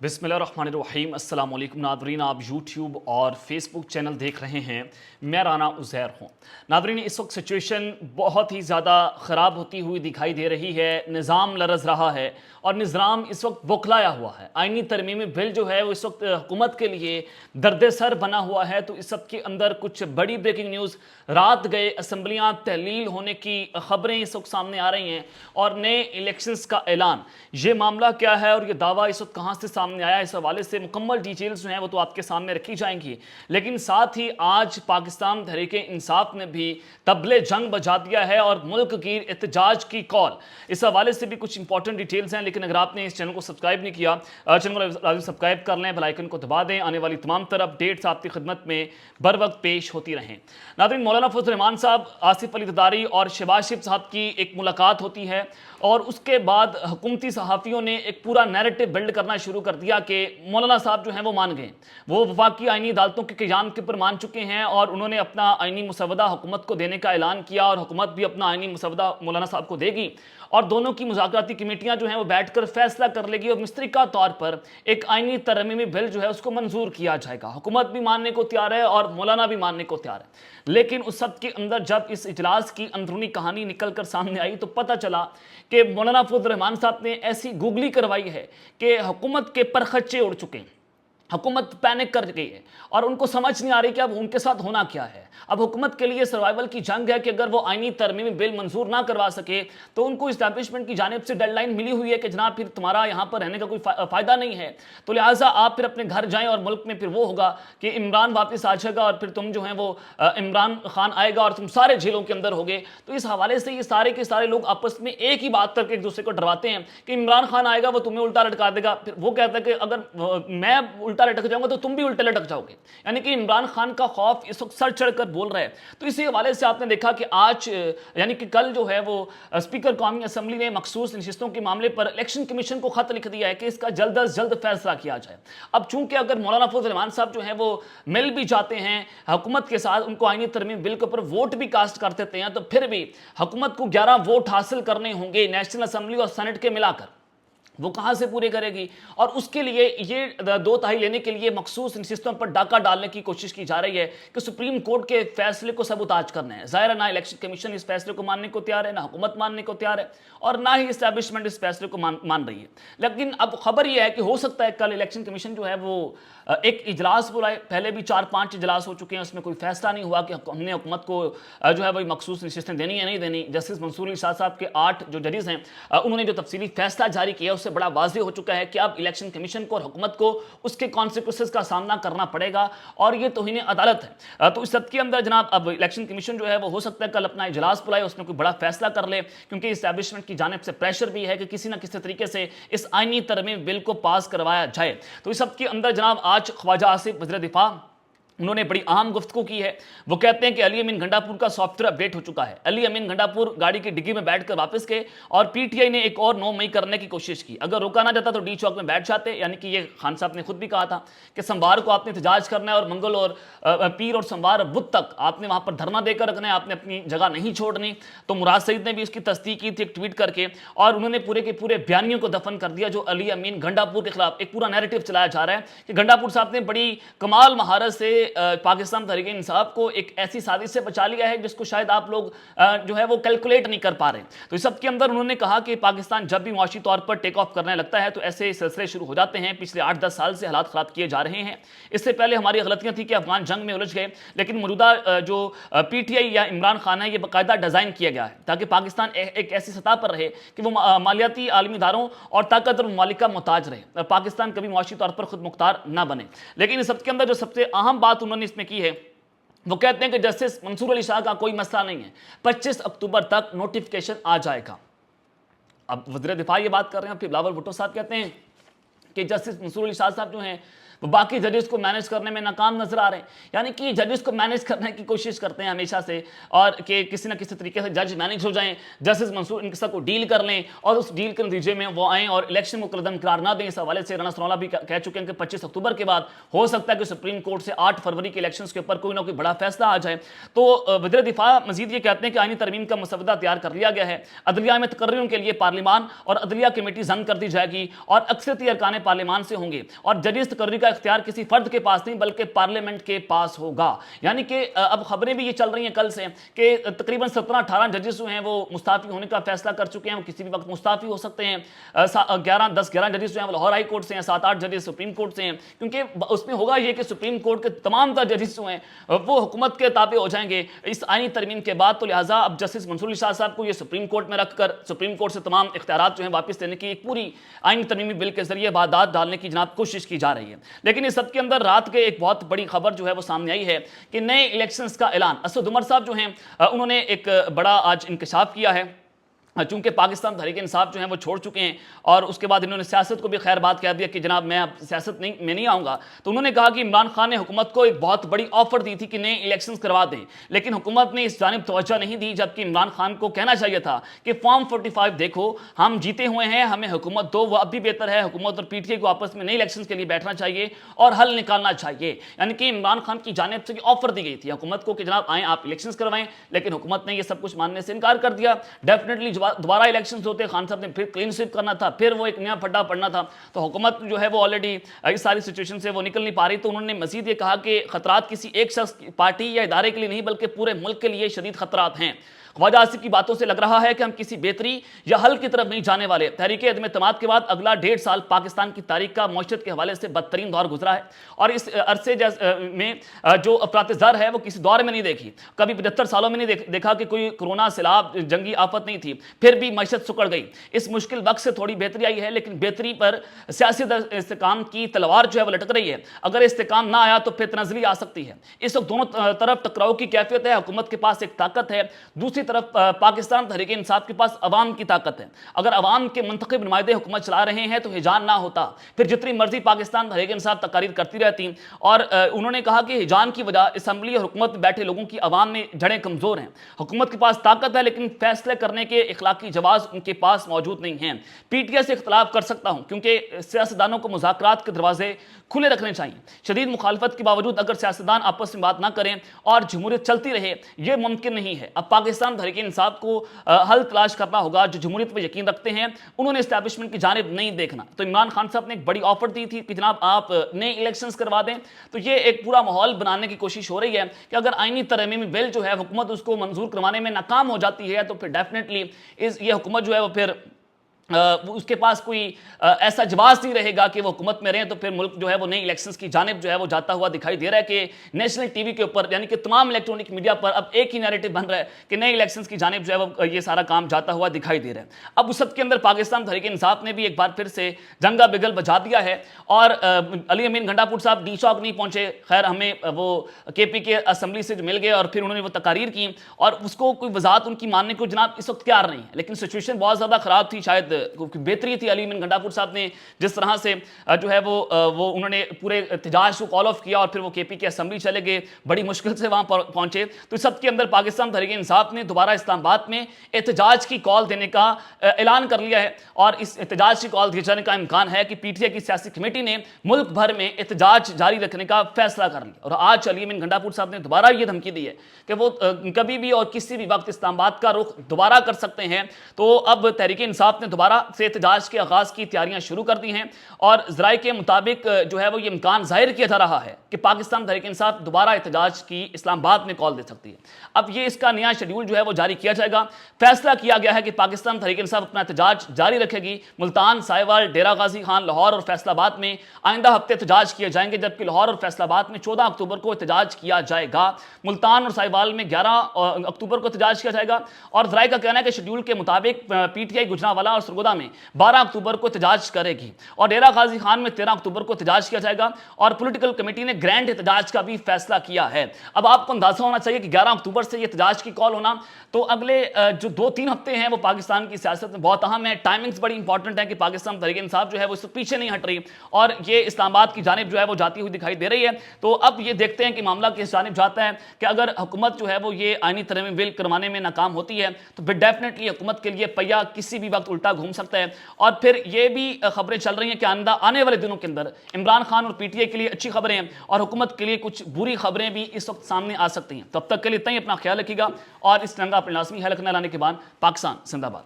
बिस्मिल्लाहिर्रहमानिर्रहीम अस्सलाम वालेकुम नादरीन, आप यूट्यूब और फेसबुक चैनल देख रहे हैं। मैं राना उज़ैर हूँ। नादरीन, इस वक्त सिचुएशन बहुत ही ज़्यादा ख़राब होती हुई दिखाई दे रही है। निज़ाम लरज़ रहा है और निज़ाम इस वक्त बौखलाया हुआ है। आइनी तरमीमी बिल जो है वो इस वक्त हुकूमत के लिए दर्द सर बना हुआ है। तो इस सब के अंदर कुछ बड़ी ब्रेकिंग न्यूज़, रात गए असम्बलियाँ तहलील होने की ख़बरें इस वक्त सामने आ रही हैं और नए इलेक्शंस का ऐलान। ये मामला क्या है और ये दावा इस वक्त कहाँ से सामने आया, इस हवाले से मुकम्मल डिटेल्स जो हैं वो तो आपके सामने रखी जाएंगी। लेकिन साथ ही आज पाकिस्तान तहरीक इंसाफ ने भी तबले जंग बजा दिया है और मुल्क की एहतजाज की कॉल। इस हवाले से भी कुछ इंपॉर्टेंट डिटेल्स हैं। लेकिन अगर आपने इस चैनल को सब्सक्राइब नहीं किया, चैनल को लाजमी सब्सक्राइब कर लें, बेल आइकन को दबा दें। आने वाली तमाम तरह अपडेट्स आपकी खिदमत में बर वक्त पेश होती रहें। नाज़रीन, मौलाना फजल रहमान साहब, आसिफ अली ज़रदारी और शहबाज शरीफ साहब की एक मुलाकात होती है और उसके बाद हुकूमती सहाफ़ियों ने एक पूरा नैरेटिव बिल्ड करना शुरू कर दिया कि मौलाना साहब जो हैं वो मान गए, वो वफाकी आइनी अदालतों के क़याम के ऊपर मान चुके हैं और उन्होंने अपना आइनी मुसवदा हुकूमत को देने का ऐलान किया और हुकूमत भी अपना आइनी मुसवदा मौलाना साहब को देगी और दोनों की मुज़ाकराती कमेटियाँ जो हैं वो बैठकर फैसला कर लेगी और मुश्तरका तौर पर एक आइनी तरमीमी बिल जो है उसको मंजूर किया जाएगा। हुकूमत भी मानने को तैयार है और मौलाना भी मानने को तैयार है। लेकिन उस सब के अंदर जब इस इजलास की अंदरूनी कहानी निकल कर सामने आई तो पता चला कि मौलाना फजल रहमान साहब ने ऐसी गूगली करवाई है कि हुकूमत के परखच्चे उड़ चुके हैं। हुकूमत पैनिक कर गई है और उनको समझ नहीं आ रही कि अब उनके साथ होना क्या है। अब हुकूमत के लिए सर्वाइवल की जंग है कि अगर वो आइनी तरमीमी बिल मंजूर ना करवा सके तो उनको इस्टेब्लिशमेंट की जानिब से डेडलाइन मिली हुई है कि जनाब फिर तुम्हारा यहाँ पर रहने का कोई फ़ायदा नहीं है, तो लिहाजा आप फिर अपने घर जाएं और मुल्क में फिर वो होगा कि इमरान वापस आ जाएगा और फिर तुम जो है वो इमरान खान आएगा और तुम सारे जेलों के अंदर होगे। तो इस हवाले से ये सारे के सारे लोग आपस में एक ही बात करके एक दूसरे को डरवाते हैं कि इमरान खान आएगा, वो तुम्हें उल्टा लटका देगा। फिर वो कहता है कि अगर मैं उल्टा लटक जाऊंगा तो तुम भी उल्टे लटक जाओगे। यानी कि इमरान खान का खौफ इस वक्त सर चढ़कर बोल रहा है। तो इसी हवाले से आपने देखा कि आज यानी कि कल जो है वो स्पीकर कौमी असम्बली ने मखसूस नशिस्तों के मामले पर इलेक्शन कमीशन को खत लिख दिया है कि इसका जल्द अज जल्द फैसला किया जाए। अब चूंकि अगर मौलाना फजल रहमान साहब जो है वो मिल भी जाते हैं हुकूमत के साथ, उनको आइनी तरमीम बिल के ऊपर वोट भी कास्ट कर देते हैं, तो फिर भी हुकूमत को 11 वोट हासिल करने होंगे नेशनल असम्बली और सेनेट के मिलाकर। वो कहाँ से पूरे करेगी? और उसके लिए ये 2/3 लेने के लिए मखसूस नशिस्तों पर डाका डालने की कोशिश की जा रही है कि सुप्रीम कोर्ट के फैसले को सबूताज करना है। ज़ाहिर है ना इलेक्शन कमीशन इस फैसले को मानने को तैयार है, ना हुकूमत मानने को तैयार है और ना ही इस्टेब्लिशमेंट इस फैसले को मान रही है। लेकिन अब खबर यह है कि हो सकता है कल इलेक्शन कमीशन जो है वो एक इजलास बुलाए। पहले भी 4-5 इजलास हो चुके हैं, उसमें कोई फैसला नहीं हुआ कि हमने हुकूमत को जो है वही मखसूस नशिस्तें देनी है नहीं देनी। जस्टिस मंसूर अली शाह साहब के 8 जो जजेस हैं उन्होंने जो तफसीली फैसला जारी किया उससे बड़ा वाज़ेह हो चुका है कि अब इलेक्शन कमीशन को और हुकूमत को उसके कॉन्सिक्वेंसेस का सामना करना पड़ेगा और ये तौहीन अदालत है। तो इस सब के अंदर जनाब अब इलेक्शन कमीशन जो है वो हो सकता है कल अपना इजलास बुलाए, उसमें कोई बड़ा फैसला कर ले, क्योंकि इस्टेब्लिशमेंट की जानिब से प्रेशर भी है कि किसी ना किसी तरीके से इस आइनी तरमीम बिल को पास करवाया जाए। तो इस सब के अंदर जनाब आज ख्वाजा आसिफ वज़ीर दिफा उन्होंने बड़ी अहम गुफ्तगू की है। वो कहते हैं कि अली अमीन गंडापुर का सॉफ्टवेयर अपडेट हो चुका है। अली अमीन गंडापुर गाड़ी की डिग्गी में बैठकर वापस गए और पीटीआई ने एक और 9 मई करने की कोशिश की। अगर रोका ना जाता तो डी चौक में बैठ जाते। यानी कि ये खान साहब ने खुद भी कहा था कि सोमवार को आपने एहतजाज करना है और मंगल और पीर और सोमवार बुध तक आपने वहाँ पर धरना देकर रखना है, आपने अपनी जगह नहीं छोड़नी। तो मुराद सईद ने भी इसकी तस्दीक की थी एक ट्वीट करके और उन्होंने पूरे के पूरे बयानियों को दफन कर दिया जो अली अमीन गंडापुर के खिलाफ एक पूरा नैरेटिव चलाया जा रहा है कि गंडापुर साहब ने बड़ी कमाल महारत से पाकिस्तान तहरीक इंसाफ को एक ऐसी साजिश से बचा लिया है जिसको शायद आप लोग जो है वो कैलकुलेट नहीं कर पा रहे। तो इस सब के अंदर उन्होंने कहा कि पाकिस्तान जब भी मुआशी तौर पर टेक ऑफ करने लगता है तो ऐसे सिलसिले शुरू हो जाते हैं। पिछले 8-10 साल से हालात खराब किए जा रहे हैं। इससे पहले हमारी गलतियां थी कि अफगान जंग में उलझ गए, लेकिन मौजूदा जो पीटीआई या इमरान खान है ये बाकायदा डिज़ाइन किया गया है ताकि पाकिस्तान एक ऐसी सतह पर रहे कि वो मालियाती आलमी इदारों और ताकतवर ममालिक का मोहताज रहे, पाकिस्तान कभी मुआशी तौर पर खुद मुख्तार ना बने। लेकिन इस सब के अंदर जो सबसे अहम बात उन्होंने इसमें की है वो कहते हैं कि जस्टिस मंसूर अली शाह का कोई मसला नहीं है, 25 अक्टूबर तक नोटिफिकेशन आ जाएगा। अब वज़ीर दिफा ये बात कर रहे हैं, फिर बिलावल भुट्टो साहब कहते हैं कि जस्टिस मंसूर अली शाह साहब जो हैं वो बाकी जजेस को मैनेज करने में नाकाम नजर आ रहे हैं। यानी कि जजेस को मैनेज करने की कोशिश करते हैं हमेशा से और कि किसी ना किसी तरीके से जज मैनेज हो जाएं, जस्टिस मंसूर इनके साथ को डील कर लें और उस डील के नतीजे में वो आएँ और इलेक्शन को कदम करार ना दें। इस हवाले से राना सरोला भी कह चुके हैं कि 25 अक्टूबर के बाद हो सकता है कि सुप्रीम कोर्ट से 8 फरवरी के इलेक्शन के ऊपर कोई ना कोई बड़ा फैसला आ जाए। तो वज़ीर दिफा मजीद ये कहते हैं कि आइनी तरमीम का मसवदा तैयार कर लिया गया है। अदलिया में तकर्रियों के लिए पार्लिमान और अदलिया कमेटी जंग कर दी जाएगी और अक्सरियती अरकान पार्लियामान से होंगे और जजेस तकर्री का इख्तियार किसी फर्द के पास नहीं बल्कि पार्लियामेंट के पास होगा। यानी कि अब खबरें भी ये चल रही हैं कल से कि तकरीबन 17-18 जजेस जो हैं वो मुस्ताफ़ी होने का फैसला कर चुके हैं, वो किसी भी वक्त मुस्ताफ़ी हो सकते हैं। 10-11 जजेस जो हैं वो लाहौर हाई कोर्ट से हैं, 7-8 जजेस सुप्रीम कोर्ट से हैं, क्योंकि उसमें होगा ये कि सुप्रीम कोर्ट के तमाम तर जजेस जो हैं वो हुकूमत के ताबे हो जाएंगे इस आईनी तरमीम के बाद। तो लिहाजा अब जस्टिस मंसूर अली शाह साहब को ये सुप्रीम कोर्ट में रखकर सुप्रीम कोर्ट से तमाम इख्तियारात जो हैं वापस लेने की एक पूरी आईनी तरमीमी बिल के जरिए वादात डालने की जनाब कोशिश की जा रही है। लेकिन इस सब के अंदर रात के एक बहुत बड़ी खबर जो है वो सामने आई है कि नए इलेक्शंस का ऐलान। असद उमर साहब जो हैं उन्होंने एक बड़ा आज इंकशाफ किया है, चूंकि पाकिस्तान तहरीक इंसाफ जो है वो छोड़ चुके हैं और उसके बाद इन्होंने सियासत को भी खैर बात कह दिया कि जनाब मैं अब सियासत में नहीं आऊँगा। तो उन्होंने कहा कि इमरान खान ने हुकूमत को एक बहुत बड़ी ऑफर दी थी कि नए इलेक्शंस करवा दें, लेकिन हुकूमत ने इस जानिब तवज्जो नहीं दी, जबकि इमरान खान को कहना चाहिए था कि फॉर्म 45 देखो हम जीते हुए हैं, हमें हुकूमत दो, वो अब भी बेहतर है। हुकूमत और पीटीआई को आपस में नए इलेक्शन के लिए बैठना चाहिए और हल निकालना चाहिए। यानी कि इमरान खान की जानिब से ऑफर दी गई थी हुकूमत को कि जनाब आएँ आप इलेक्शन करवाएं, लेकिन हुकूमत ने यह सब कुछ मानने से इनकार कर दिया। डेफिनेटली दोबारा इलेक्शन होते खान साहब ने फिर क्लीन स्वीप करना था, फिर वो एक नया फड्डा पड़ना था। तो हुकूमत जो है वो ऑलरेडी इस सारी सिचुएशन से वो निकल नहीं पा रही। तो उन्होंने मजीद ये कहा कि खतरात किसी एक शख्स, पार्टी या इदारे के लिए नहीं बल्कि पूरे मुल्क के लिए शदीद खतरात हैं। ख्वाजा आसिफ की बातों से लग रहा है कि हम किसी बेहतरी या हल की तरफ नहीं जाने वाले। तहरीक अदम एतमाद के बाद अगला 1.5 साल पाकिस्तान की तारीख का मईशत के हवाले से बदतरीन दौर गुजरा है और इस अरसे में जो अफरात ज़र है वो किसी दौर में नहीं देखी। कभी 75 सालों में नहीं देखा कि कोई कोरोना, सैलाब, जंगी आफत नहीं थी, फिर भी मईशत सुकड़ गई। इस मुश्किल वक्त से थोड़ी बेहतरी आई है, लेकिन बेहतरी पर सियासी इस्तेकाम की तलवार जो है वो लटक रही है। अगर इस्तेकाम ना आया तो फिर तनज़ली आ सकती है। इस वक्त दोनों तरफ टकराव की कैफियत है। हुकूमत के पास एक ताकत है, दूसरी तरफ पाकिस्तान तहरीक इंसाफ के पास अवाम की ताकत है। अगर अवाम के मुंतखब नुमाइंदे हुकूमत चला रहे हैं तो हिजान ना होता, फिर जितनी मर्जी पाकिस्तान तहरीक इंसाफ तकारीर करती रहती। और उन्होंने कहा कि हिजान की वजह असम्बली और हुकूमत में बैठे लोगों की अवाम में जड़ें कमज़ोर हैं। हुकूमत के पास ताकत है लेकिन फैसले करने के इखलाकी जवाज़ उनके पास मौजूद नहीं हैं। पीटीआई से इख्तलाफ कर सकता हूँ क्योंकि सियासतदानों को मुज़ाकरात के दरवाजे खुले रखने चाहिए। शदीद मुखालफत के बावजूद अगर सियासतदान आपस में बात ना करें और जमहूरियत चलती रहे, यह मुमकिन नहीं है। अब पाकिस्तान तहरीक इंसाफ को हल तलाश करना होगा। जो जमहूरियत पर यकीन रखते हैं उन्होंने एस्टैब्लिशमेंट की जानिब नहीं देखना। तो इमरान खान साहब ने एक बड़ी ऑफर दी थी कि जनाब आप नए इलेक्शंस करवा दें। तो ये एक पूरा माहौल बनाने की कोशिश हो रही है कि अगर आईनी तरमीमी बिल जो है हुकूमत उसको मंजूर करवाने में नाकाम हो जाती है तो फिर डेफिनेटली ये हुकूमत जो है वो फिर उसके पास कोई ऐसा जवाब नहीं रहेगा कि वो हुकूमत में रहें। तो फिर मुल्क जो है वो नई इलेक्शंस की जानिब जो है वो जाता हुआ दिखाई दे रहा है कि नेशनल टीवी के ऊपर यानी कि तमाम इलेक्ट्रॉनिक मीडिया पर अब एक ही नैरेटिव बन रहा है कि नई इलेक्शंस की जानिब जो है वो ये सारा काम जाता हुआ दिखाई दे रहा है। अब उस सब के अंदर पाकिस्तान तहरीक इंसाफ ने भी एक बार फिर से जंगा बिगल बजा दिया है और अली अमीन गंडापुर साहब डी चौक नहीं पहुंचे। खैर हमें वो KP के असम्बली से मिल गए और फिर उन्होंने वो तकारीर की और उसको कोई वजाहत उनकी मानने को जनाब इस वक्त तैयार नहीं है। लेकिन सिचुएशन बहुत ज़्यादा ख़राब थी, शायद बेहतरी थी। अली अमीन गंडापुर साहब ने जिस तरह से जो है वो उन्होंने पूरे एहतजाज को कॉल ऑफ किया और फिर वो KP के असम्बली चले गए, बड़ी मुश्किल से वहाँ पर पहुँचे। तो इस सब के अंदर पाकिस्तान तहरीक इंसाफ ने दोबारा इस्लामाबाद में एहतजाज की कॉल देने का ऐलान कर लिया है और इस एहतजाज की कॉल दिए जाने का इम्कान है कि PTI की सियासी कमेटी ने मुल्क भर में एहतजाज जारी रखने का फैसला कर लिया। और आज अली अमीन गंडापुर साहब ने दोबारा ये धमकी दी है कि वो कभी भी और किसी भी वक्त इस्लामाबाद का रुख दोबारा कर सकते हैं। तो अब तहरीक इंसाफ ने दोबारा से एहतजाज के आगाज़ की तैयारियां शुरू कर दी हैं और ज़राए के मुताबिक जो है वो ये इम्कान जाहिर किया जा रहा है कि पाकिस्तान तहरीक इंसाफ दोबारा एहतजाज की इस्लामाबाद में कॉल दे सकती है। अब ये इसका नया शेड्यूल जो है वो जारी किया जाएगा। फैसला किया गया है कि पाकिस्तान तहरीक इंसाफ अपना एहतजाज जारी रखेगी। मुल्तान, साहिवाल, डेरा गाजी खान, लाहौर और फैसलाबाद में आइंदा हफ्ते एहतजाज किए जाएंगे, जबकि लाहौर और फैसलाबाद में 14 अक्टूबर को एहतजाज किया जाएगा। मुल्तान और साहिवाल में 11 अक्टूबर को एहतजाज किया जाएगा और ज़राए का कहना है कि शेड्यूल के मुताबिक PTI गुजरांवाला और सरगोदा में 12 अक्टूबर को एहतजाज करेगी और डेरा गाजी खान में 13 अक्टूबर को एहतजाज किया जाएगा और पॉलिटिकल कमेटी ने ग्रैंड एहतजाज का भी फैसला किया है। अब आपको अंदाजा होना चाहिए कि 11 अक्टूबर से ये एहतजाज की कॉल होना, तो अगले जो 2-3 हफ्ते हैं वो पाकिस्तान की सियासत में बहुत अहम है। टाइमिंग्स बड़ी इंपॉर्टेंट है कि पाकिस्तान तहरीक इंसाफ जो है वो इससे पीछे नहीं हट रही और ये इस्लामाबाद की जानिब जो है वो जाती हुई दिखाई दे रही है। तो अब ये देखते हैं कि मामला किस जानिब जाता है कि अगर हुकूमत जो है वो ये आईनी तरमीम बिल करवाने में नाकाम होती है तो फिर डेफिनेटली हुकूमत के लिए पहिया किसी भी वक्त उल्टा घूम सकता है। और फिर ये भी खबरें चल रही हैं कि आने वाले दिनों के अंदर इमरान खान और PTI के लिए अच्छी खबरें हैं और हुकूमत के लिए कुछ बुरी खबरें भी इस वक्त सामने आ सकती हैं। तब तक के लिए इतना ही, अपना ख्याल रखिएगा और इस जंग अपने लाजमी हल करने लाने के बाद पाकिस्तान जिंदाबाद।